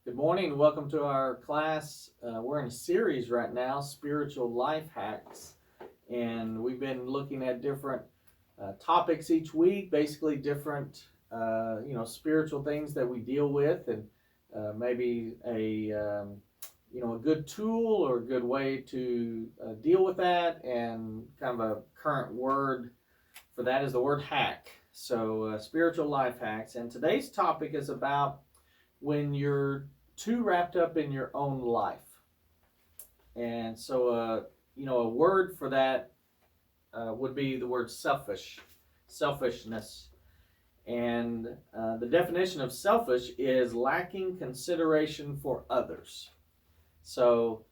Good morning and welcome to our class. We're in a series right now, Spiritual Life Hacks, and we've been looking at different topics each week, basically different, spiritual things that we deal with, and maybe a good tool or a good way to deal with that, and kind of a current word for that is the word hack. So, spiritual life hacks, and today's topic is about when you're too wrapped up in your own life. And so, a word for that would be the word selfishness. And the definition of selfish is lacking consideration for others. So,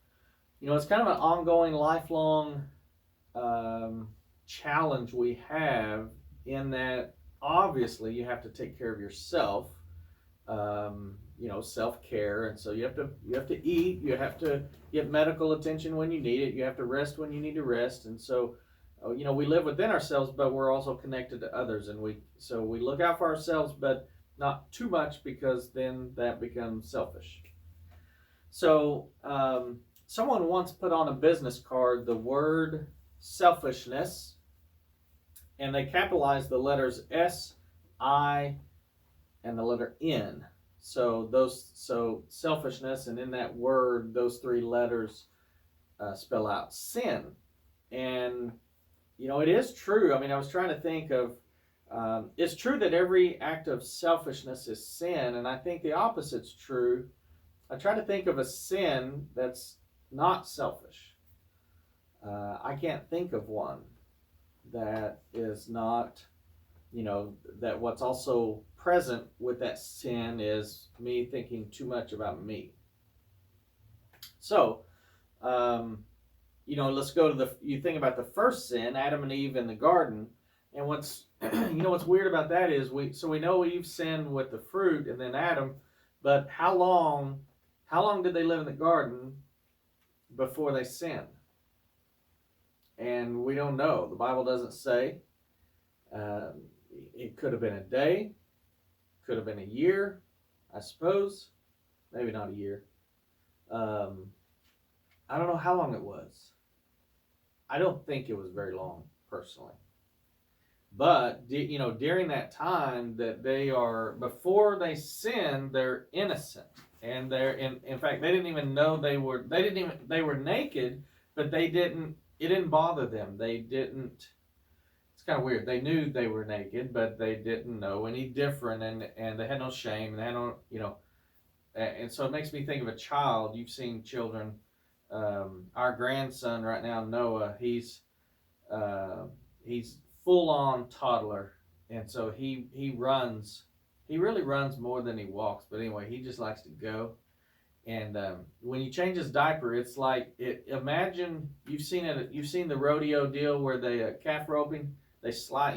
it's kind of an ongoing, lifelong challenge we have in that obviously you have to take care of yourself. Self-care, and so you have to eat, you have to get medical attention when you need it, you have to rest when you need to rest, and so we live within ourselves, but we're also connected to others, and we look out for ourselves, but not too much, because then that becomes selfish. So someone once put on a business card the word selfishness, and they capitalized the letters S, I, and the letter N. So selfishness, and in that word, those three letters spell out sin. And it is true. I mean, I was trying to think of. It's true that every act of selfishness is sin, and I think the opposite's true. I try to think of a sin that's not selfish. I can't think of one that is not. That what's also present with that sin is me thinking too much about me. So, let's go to you think about the first sin, Adam and Eve in the garden, and what's what's weird about that is we know Eve sinned with the fruit, and then Adam, but how long did they live in the garden before they sinned? And we don't know. The Bible doesn't say. It could have been a day, could have been a year, I suppose. Maybe not a year. I don't know how long it was. I don't think it was very long, personally. But during that time that they are, before they sin, they're innocent, and they're in fact they didn't even know they were naked, but it didn't bother them. They didn't. It's kind of weird. They knew they were naked, but they didn't know any different, and they had no shame, and they had no, and so it makes me think of a child. You've seen children. Our grandson right now, Noah, he's full on toddler, and so he runs. He really runs more than he walks, but anyway, he just likes to go. And when you change his diaper, it's like imagine you've seen it. You've seen the rodeo deal where they calf roping. They slide,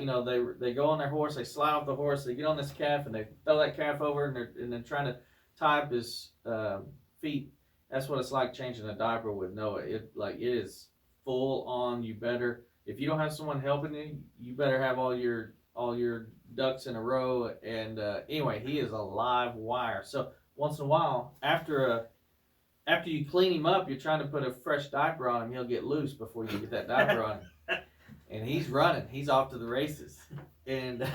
they go on their horse, they slide off the horse, they get on this calf, and they throw that calf over, and they're trying to tie up his feet. That's what it's like changing a diaper with Noah. It is full on. You better, if you don't have someone helping you, you better have all your ducks in a row. And anyway, he is a live wire. So once in a while, after you clean him up, you're trying to put a fresh diaper on him, he'll get loose before you get that diaper on him. And he's running. He's off to the races. And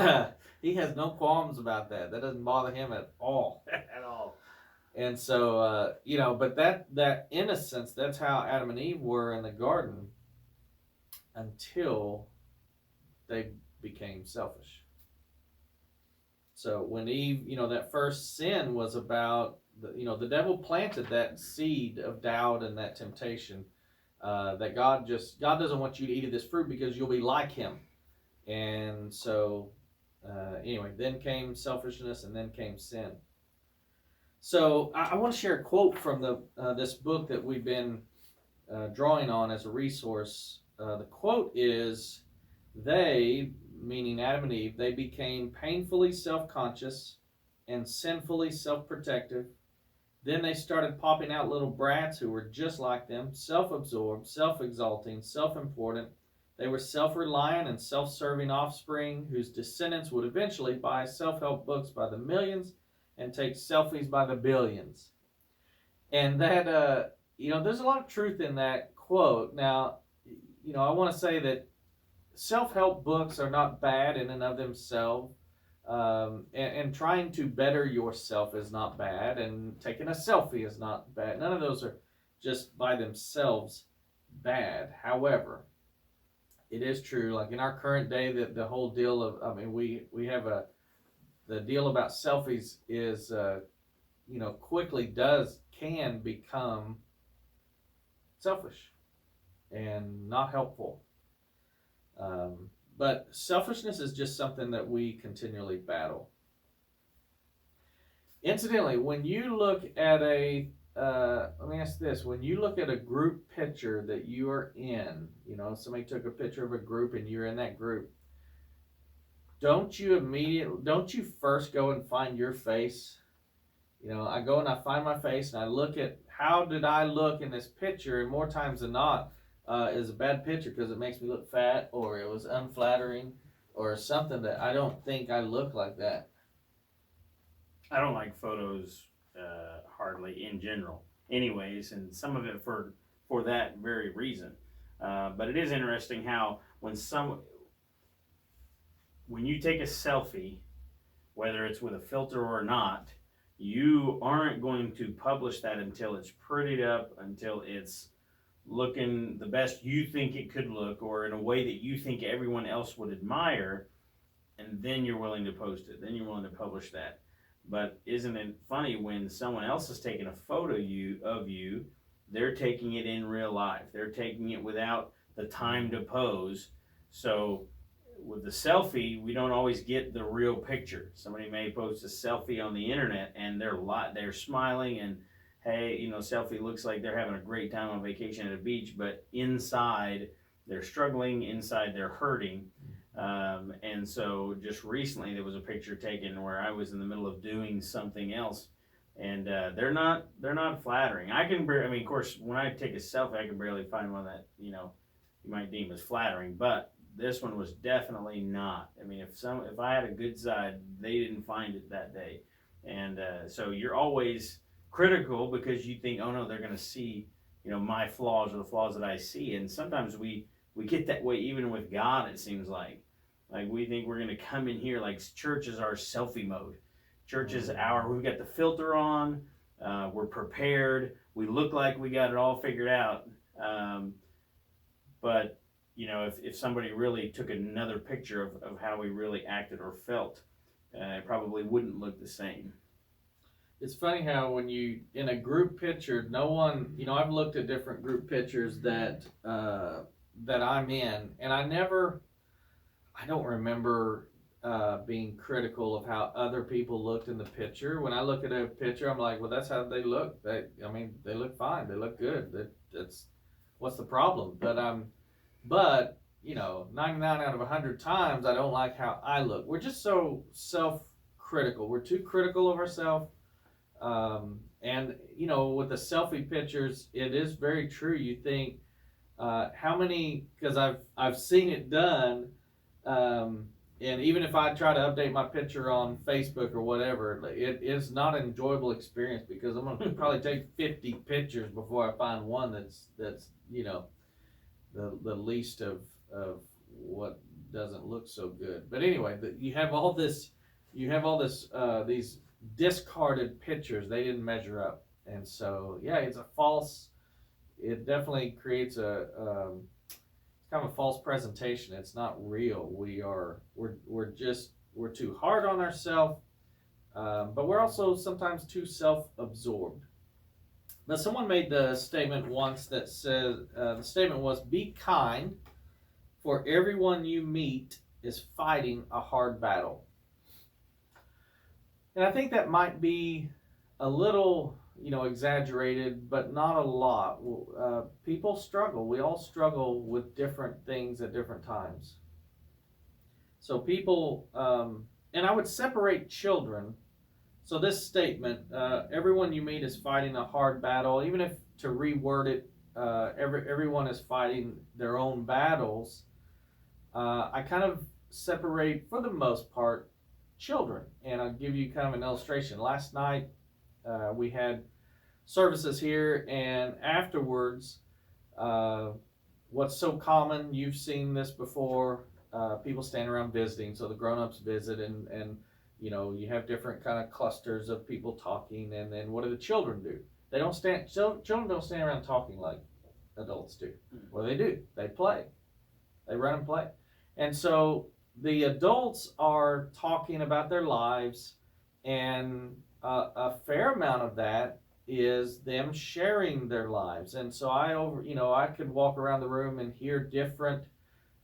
he has no qualms about that. That doesn't bother him at all. At all. And so, but that innocence, that's how Adam and Eve were in the garden until they became selfish. So when Eve, that first sin was about, the devil planted that seed of doubt and that temptation. That God doesn't want you to eat of this fruit because you'll be like him. And so anyway, then came selfishness, and then came sin. So I want to share a quote from this book that we've been drawing on as a resource. The quote is, they, meaning Adam and Eve, they became painfully self-conscious and sinfully self-protective. Then they started popping out little brats who were just like them, self-absorbed, self-exalting, self-important. They were self-reliant and self-serving offspring whose descendants would eventually buy self-help books by the millions and take selfies by the billions. And that, there's a lot of truth in that quote. Now, I want to say that self-help books are not bad in and of themselves. And trying to better yourself is not bad, and taking a selfie is not bad. None of those are just by themselves bad. However, it is true, like in our current day, that the whole deal of, I mean, we have the deal about selfies is, quickly can become selfish and not helpful. But selfishness is just something that we continually battle. Incidentally, when you look at let me ask this: when you look at a group picture that you are in, somebody took a picture of a group and you're in that group, don't you first go and find your face? I go and I find my face and I look at how did I look in this picture, and more times than not, is a bad picture because it makes me look fat, or it was unflattering, or something that I don't think I look like that. I don't like photos hardly in general, anyways, and some of it for that very reason. But it is interesting how when you take a selfie, whether it's with a filter or not, you aren't going to publish that until it's prettied up, until it's looking the best you think it could look, or in a way that you think everyone else would admire, and then you're willing to post it. Then you're willing to publish that. But isn't it funny when someone else is taking a photo of you, they're taking it in real life. They're taking it without the time to pose. So with the selfie, we don't always get the real picture. Somebody may post a selfie on the internet and they're smiling and hey, selfie looks like they're having a great time on vacation at a beach, but inside they're struggling, inside they're hurting. And so just recently there was a picture taken where I was in the middle of doing something else, and they're not flattering. I mean, of course, when I take a selfie, I can barely find one that you might deem as flattering, but this one was definitely not. I mean, if I had a good side, they didn't find it that day, and so you're always critical because you think, oh no, they're going to see my flaws or the flaws that I see, and sometimes we get that way even with God. It seems like we think we're going to come in here like church is our selfie mode. Church is we've got the filter on, we're prepared, we look like we got it all figured out. But if somebody really took another picture of how we really acted or felt, it probably wouldn't look the same. It's funny how when you in a group picture, no one, I've looked at different group pictures that I'm in, and I don't remember being critical of how other people looked in the picture. When I look at a picture, I'm like, well, that's how they look. They look fine. They look good. That's what's the problem? But 99 out of 100 times, I don't like how I look. We're just so self-critical. We're too critical of ourselves. And with the selfie pictures, it is very true. You think how many? Because I've seen it done. And even if I try to update my picture on Facebook or whatever, it is not an enjoyable experience because I'm gonna probably take 50 pictures before I find one that's the least of what doesn't look so good. But anyway, you have all this these discarded pictures. They didn't measure up, and so yeah, it definitely creates kind of a false presentation. It's not real. We're too hard on ourselves, but we're also sometimes too self-absorbed. But someone made the statement once that says the statement was, "Be kind, for everyone you meet is fighting a hard battle." And I think that might be a little, exaggerated, but not a lot. People struggle. We all struggle with different things at different times. So and I would separate children. So this statement, everyone you meet is fighting a hard battle. Even if to reword it, everyone is fighting their own battles. I kind of separate, for the most part, children. And I'll give you kind of an illustration. Last night, we had services here, and afterwards, what's so common, you've seen this before, people stand around visiting, so the grown-ups visit, and you have different kind of clusters of people talking, and then what do the children do? Children don't stand around talking like adults do. What do? They play. They run and play. And so the adults are talking about their lives, and a fair amount of that is them sharing their lives. And so I could walk around the room and hear different,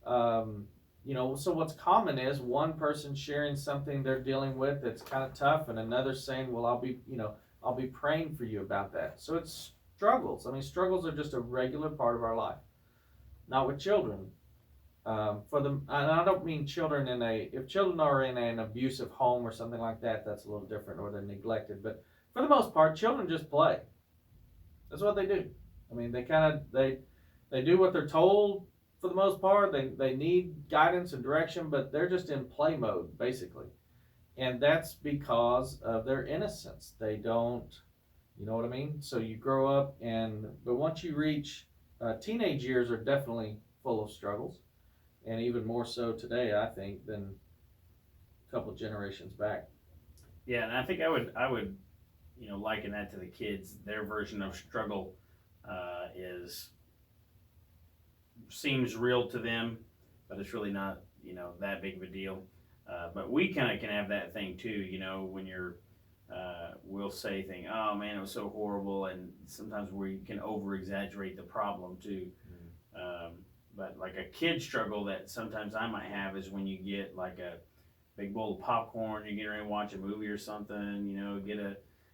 so what's common is one person sharing something they're dealing with that's kind of tough, and another saying, well, I'll be praying for you about that. So it's struggles. I mean, struggles are just a regular part of our life. Not with children. And I don't mean children if children are in an abusive home or something like that, that's a little different, or they're neglected. But for the most part, children just play. That's what they do. I mean, they do what they're told for the most part. They need guidance and direction, but they're just in play mode, basically. And that's because of their innocence. They don't, you know what I mean? So you grow up, but once you reach, teenage years are definitely full of struggles. And even more so today, I think, than a couple of generations back. Yeah, and I think I would liken that to the kids. Their version of struggle is seems real to them, but it's really not that big of a deal. But we kind of can have that thing too. When you're we'll say things, oh man, it was so horrible, and sometimes we can over exaggerate the problem too. But like a kid struggle that sometimes I might have is when you get like a big bowl of popcorn, you get ready to watch a movie or something,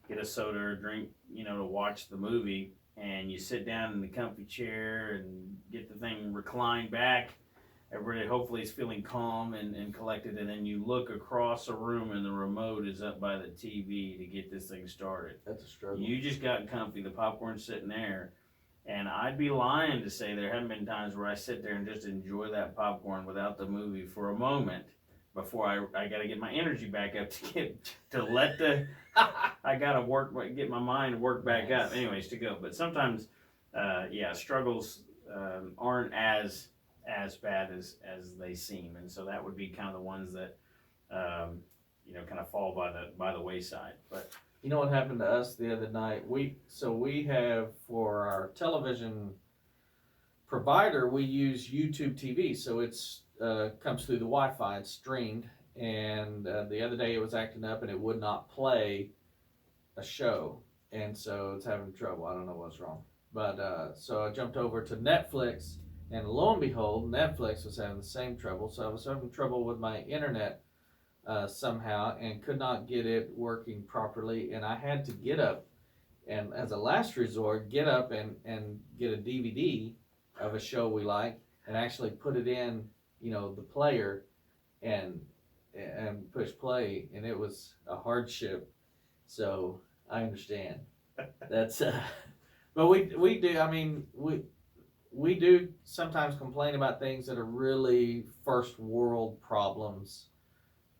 get a soda or drink, to watch the movie, and you sit down in the comfy chair and get the thing reclined back. Everybody hopefully is feeling calm and collected, and then you look across a room and the remote is up by the TV to get this thing started. That's a struggle. You just got comfy, the popcorn's sitting there. And I'd be lying to say there haven't been times where I sit there and just enjoy that popcorn without the movie for a moment before I got to get my energy back up I got to get my mind work back up anyways to go. But sometimes, struggles aren't as bad as they seem. And so that would be kind of the ones that, kind of fall by the wayside. But you know what happened to us the other night? We have, for our television provider, we use YouTube TV, so it's comes through the Wi-Fi, it's streamed, and the other day it was acting up and it would not play a show, and so it's having trouble. I don't know what's wrong, but so I jumped over to Netflix, and lo and behold, Netflix was having the same trouble. So I was having trouble with my internet somehow, and could not get it working properly, and I had to get up and, as a last resort, get up and get a DVD of a show we like and actually put it in the player and push play, and it was a hardship. So I understand. That's but we do, I mean, we do sometimes complain about things that are really first world problems.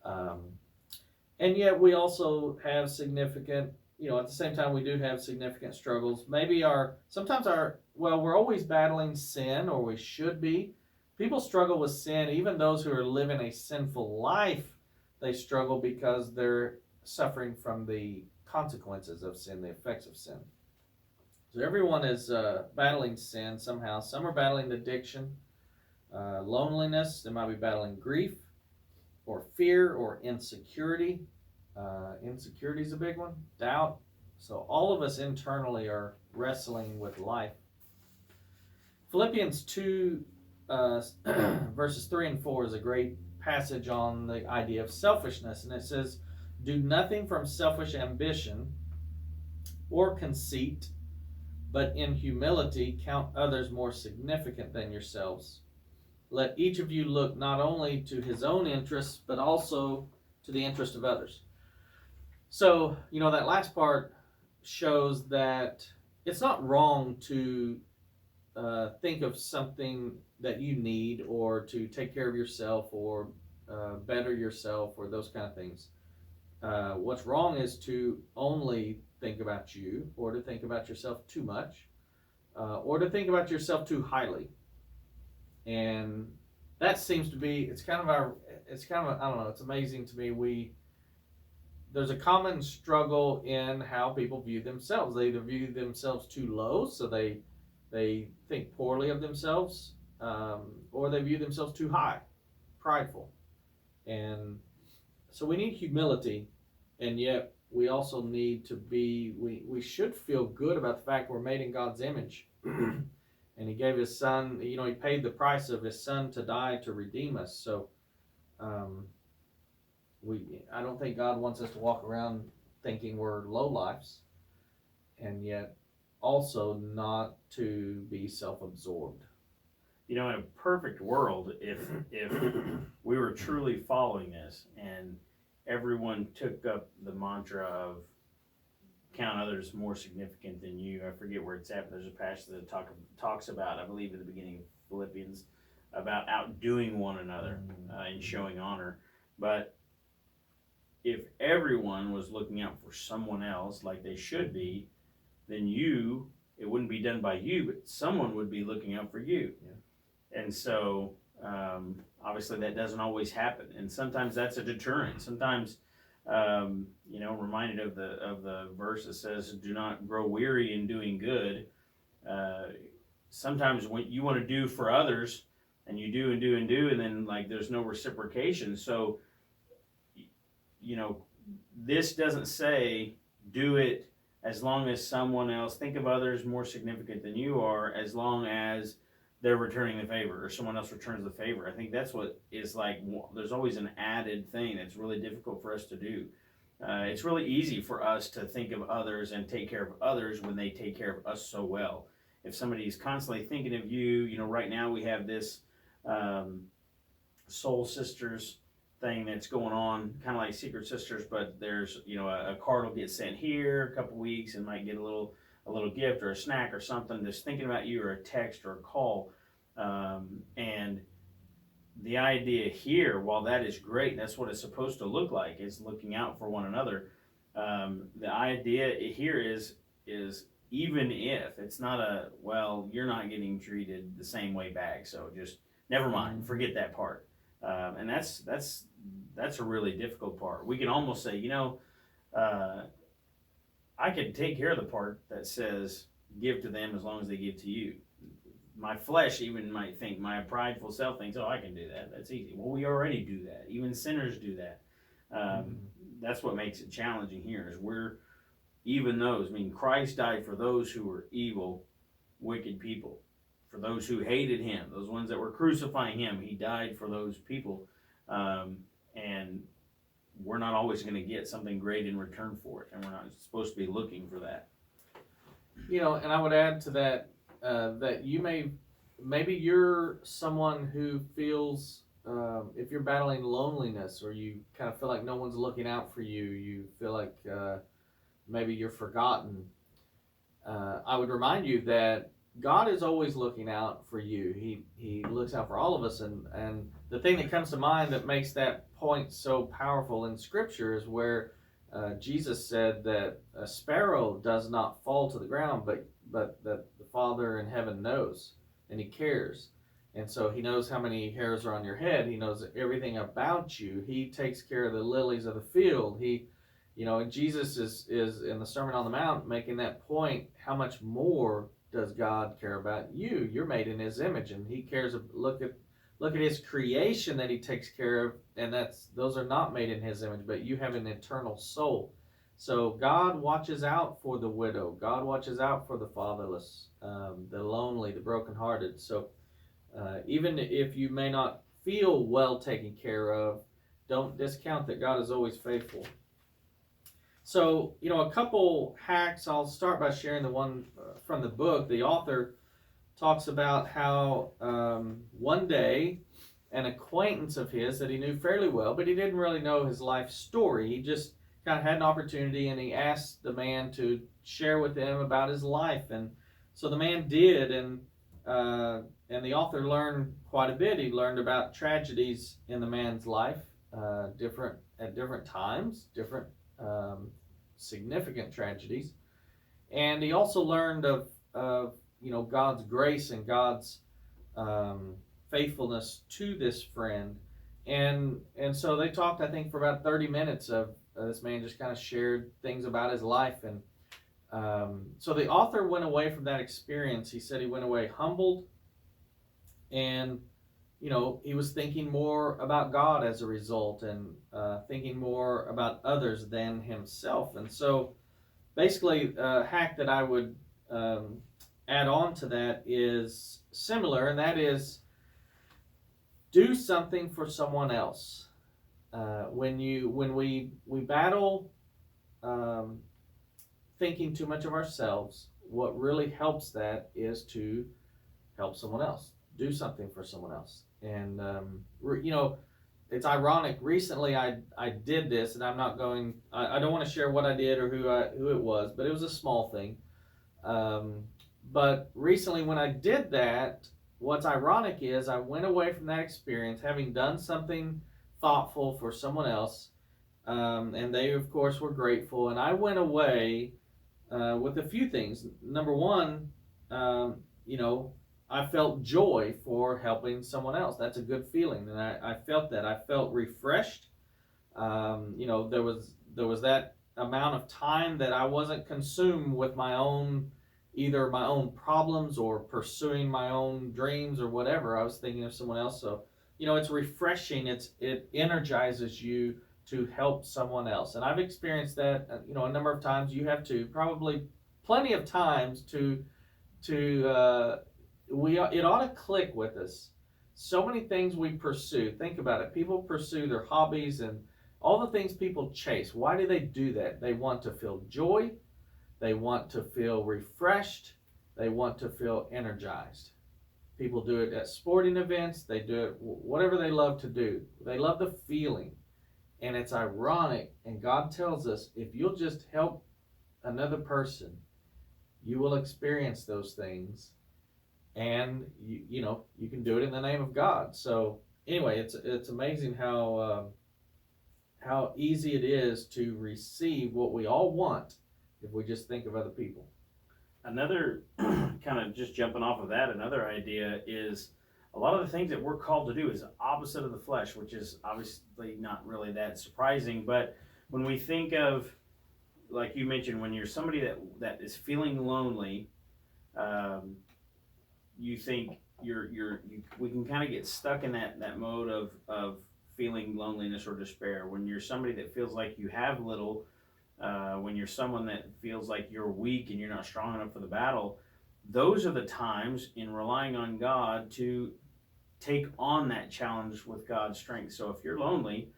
And yet we also have significant, at the same time we do have significant struggles. Maybe we're always battling sin, or we should be. People struggle with sin, even those who are living a sinful life, they struggle because they're suffering from the consequences of sin, the effects of sin. So everyone is battling sin somehow. Some are battling addiction, loneliness, they might be battling grief, or fear, or insecurity. Insecurity is a big one. Doubt. So all of us internally are wrestling with life. Philippians 2 verses 3 and 4 is a great passage on the idea of selfishness, and it says, do nothing from selfish ambition or conceit, but in humility count others more significant than yourselves. Let each of you look not only to his own interests, but also to the interest of others. So, that last part shows that it's not wrong to think of something that you need, or to take care of yourself, or better yourself, or those kind of things. What's wrong is to only think about you, or to think about yourself too much, or to think about yourself too highly. And that seems to be, I don't know, it's amazing to me. There's a common struggle in how people view themselves. They either view themselves too low, so they think poorly of themselves, or they view themselves too high, prideful. And so we need humility, and yet we also need to be, we should feel good about the fact we're made in God's image. And he gave his son, he paid the price of his son to die to redeem us. So um, I don't think God wants us to walk around thinking we're low lives, and yet also not to be self-absorbed. In a perfect world, if we were truly following this and everyone took up the mantra of count others more significant than you. I forget where it's at, but there's a passage that talks about, I believe at the beginning of Philippians, about outdoing one another and showing honor. But if everyone was looking out for someone else like they should be, then it wouldn't be done by you, but someone would be looking out for you. Yeah. And so, obviously that doesn't always happen. And sometimes that's a deterrent. Sometimes, reminded of the verse that says, do not grow weary in doing good. Sometimes when you want to do for others and you do and do and do, and then like there's no reciprocation. So, this doesn't say do it as long as someone else, think of others more significant than you are, as long as they're returning the favor or someone else returns the favor. I think that's what is like, there's always an added thing that's really difficult for us to do. It's really easy for us to think of others and take care of others when they take care of us so well. If somebody's constantly thinking of you, right now we have this Soul Sisters thing that's going on, kind of like Secret Sisters, but there's, a card will get sent here a couple weeks and might get a little gift or a snack or something, just thinking about you, or a text or a call. And the idea here, while that is great, that's what it's supposed to look like, is looking out for one another. The idea here is even if it's not you're not getting treated the same way back, so just never mind, forget that part. And that's a really difficult part. We can almost say, I can take care of the part that says give to them as long as they give to you. My flesh even might think, my prideful self thinks, oh, I can do that. That's easy. Well, we already do that. Even sinners do that. That's what makes it challenging here, is even those, Christ died for those who were evil, wicked people, for those who hated him, those ones that were crucifying him. He died for those people. And we're not always going to get something great in return for it, and we're not supposed to be looking for that. And I would add to that, that maybe you're someone who feels, if you're battling loneliness, or you kind of feel like no one's looking out for you, you feel like maybe you're forgotten, I would remind you that God is always looking out for you. He looks out for all of us, and the thing that comes to mind that makes that point so powerful in Scripture is where Jesus said that a sparrow does not fall to the ground, but that the Father in heaven knows, and he cares. And so he knows how many hairs are on your head. He knows everything about you. He takes care of the lilies of the field. And Jesus is in the Sermon on the Mount making that point. How much more does God care about you? You're made in his image, and he cares. Look at his creation that he takes care of, and those are not made in his image, but you have an eternal soul. So God watches out for the widow. God watches out for the fatherless, the lonely, the brokenhearted. So even if you may not feel well taken care of, don't discount that God is always faithful. So, a couple hacks. I'll start by sharing the one from the book. The author talks about how one day an acquaintance of his that he knew fairly well, but he didn't really know his life story. He just kind of had an opportunity, and he asked the man to share with him about his life. And so the man did, and the author learned quite a bit. He learned about tragedies in the man's life, at different times, different significant tragedies. And he also learned of God's grace and God's faithfulness to this friend. And so they talked, I think, for about 30 minutes of this man just kind of shared things about his life. And so the author went away from that experience. He said he went away humbled, and he was thinking more about God as a result, and thinking more about others than himself. And so basically, a hack that I would add on to that is similar, and that is do something for someone else. When we battle thinking too much of ourselves, what really helps that is to help someone else, do something for someone else. And it's ironic. Recently, I did this, and I don't want to share what I did or who it was, but it was a small thing. But recently, when I did that, what's ironic is I went away from that experience having done something thoughtful for someone else, and they, of course, were grateful. And I went away with a few things. Number one, I felt joy for helping someone else. That's a good feeling, and I felt that. I felt refreshed. There was that amount of time that I wasn't consumed with either my own problems or pursuing my own dreams or whatever. I was thinking of someone else. So, it's refreshing. It energizes you to help someone else. And I've experienced that, a number of times. You have to, probably plenty of times it ought to click with us. So many things we pursue. Think about it. People pursue their hobbies and all the things people chase. Why do they do that? They want to feel joy. They want to feel refreshed. They want to feel energized. People do it at sporting events. They do it whatever they love to do. They love the feeling. And it's ironic. And God tells us, if you'll just help another person, you will experience those things. And you can do it in the name of God. So anyway, it's amazing how easy it is to receive what we all want if we just think of other people. Another kind of just jumping off of that, another idea is a lot of the things that we're called to do is opposite of the flesh, which is obviously not really that surprising. But when we think of, like you mentioned, when you're somebody that is feeling lonely, you think we can kind of get stuck in that mode of feeling loneliness or despair. When you're somebody that feels like you have little, when you're someone that feels like you're weak and you're not strong enough for the battle, those are the times in relying on God to take on that challenge with God's strength. So if you're lonely,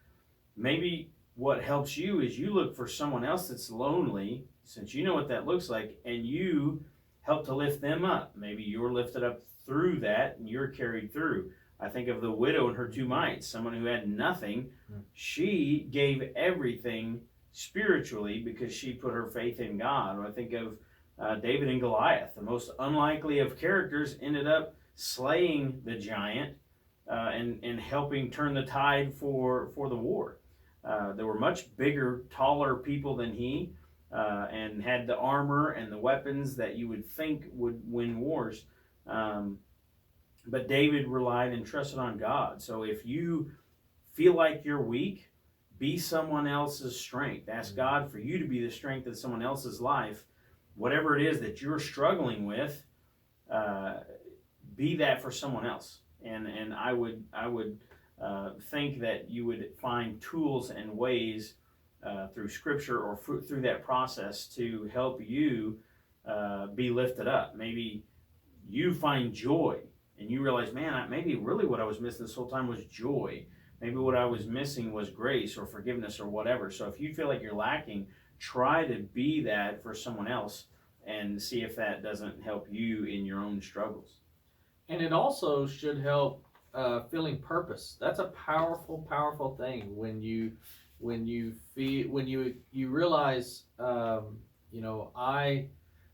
maybe what helps you is you look for someone else that's lonely, since you know what that looks like, and you help to lift them up. Maybe you're lifted up through that and you're carried through. I think of the widow and her two mites, someone who had nothing. She gave everything spiritually because she put her faith in God. Or I think of David and Goliath, the most unlikely of characters, ended up slaying the giant and helping turn the tide for the war. There were much bigger, taller people than he, and had the armor and the weapons that you would think would win wars. But David relied and trusted on God. So if you feel like you're weak, be someone else's strength. Ask God for you to be the strength of someone else's life. Whatever it is that you're struggling with, be that for someone else. And I would think that you would find tools and ways through Scripture or through that process to help you be lifted up. Maybe you find joy and you realize, man, maybe really what I was missing this whole time was joy. Maybe what I was missing was grace or forgiveness or whatever. So if you feel like you're lacking, try to be that for someone else and see if that doesn't help you in your own struggles. And it also should help feeling purpose. That's a powerful, powerful thing when you realize, I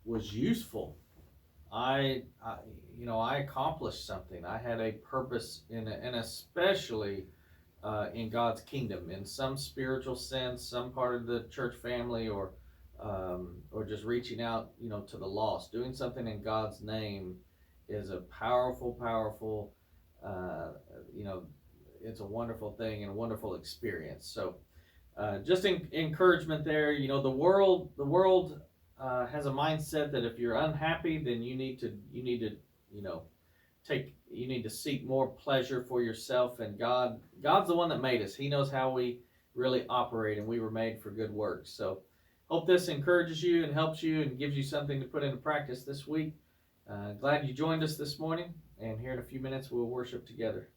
was useful. I accomplished something. I had a purpose and especially in God's kingdom, in some spiritual sense, some part of the church family, or or just reaching out, to the lost. Doing something in God's name is a powerful, powerful, you know, it's a wonderful thing and a wonderful experience. So, just encouragement there. The world has a mindset that if you're unhappy, then you know, you need to seek more pleasure for yourself. And God's the one that made us. He knows how we really operate, and we were made for good works. So, hope this encourages you and helps you and gives you something to put into practice this week. Glad you joined us this morning, and here in a few minutes we'll worship together.